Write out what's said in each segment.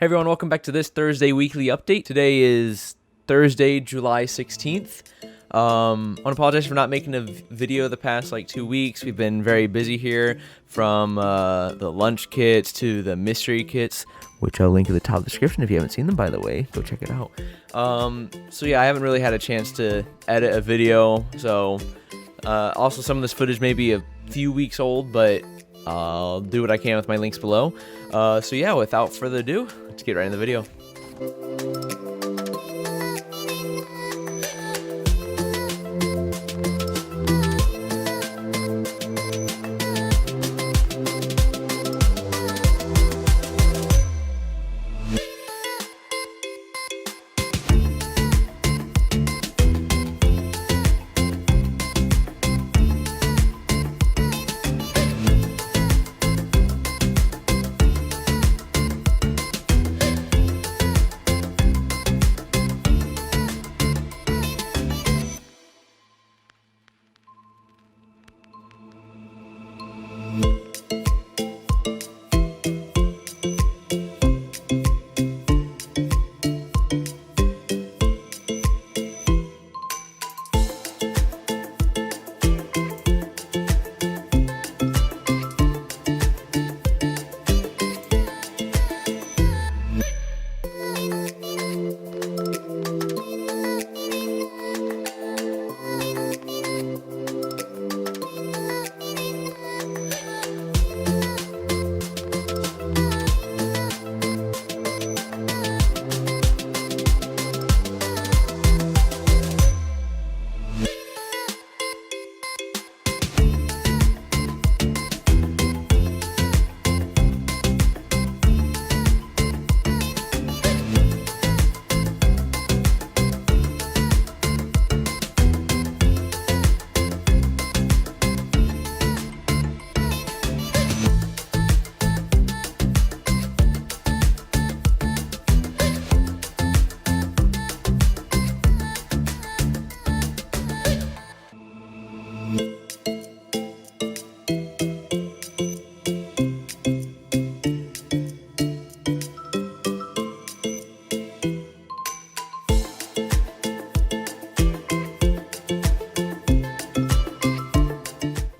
Hey everyone, welcome back to this Thursday weekly update. Today is Thursday, July 16th. I want to apologize for not making a video the past 2 weeks. We've been very busy here, from the lunch kits to the mystery kits, which I'll link at the top of the description if you haven't seen them, by the way. Go check it out. So yeah, I haven't really had a chance to edit a video. So also some of this footage may be a few weeks old, but I'll do what I can with my links below. So yeah, without further ado, let's get right into the video.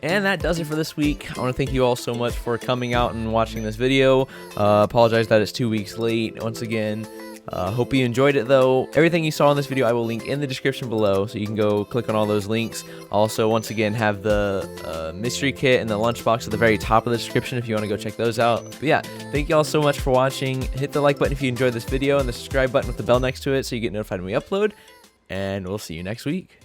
And that does it for this week. I want to thank you all so much for coming out and watching this video. Apologize that it's 2 weeks late once again. Hope you enjoyed it though. Everything you saw in this video I will link in the description below, so you can go click on all those links. Also, once again, have the mystery kit and the lunchbox at the very top of the description if you want to go check those out. But yeah, thank you all so much for watching. Hit the like button if you enjoyed this video and the subscribe button with the bell next to it so you get notified when we upload. And we'll see you next week.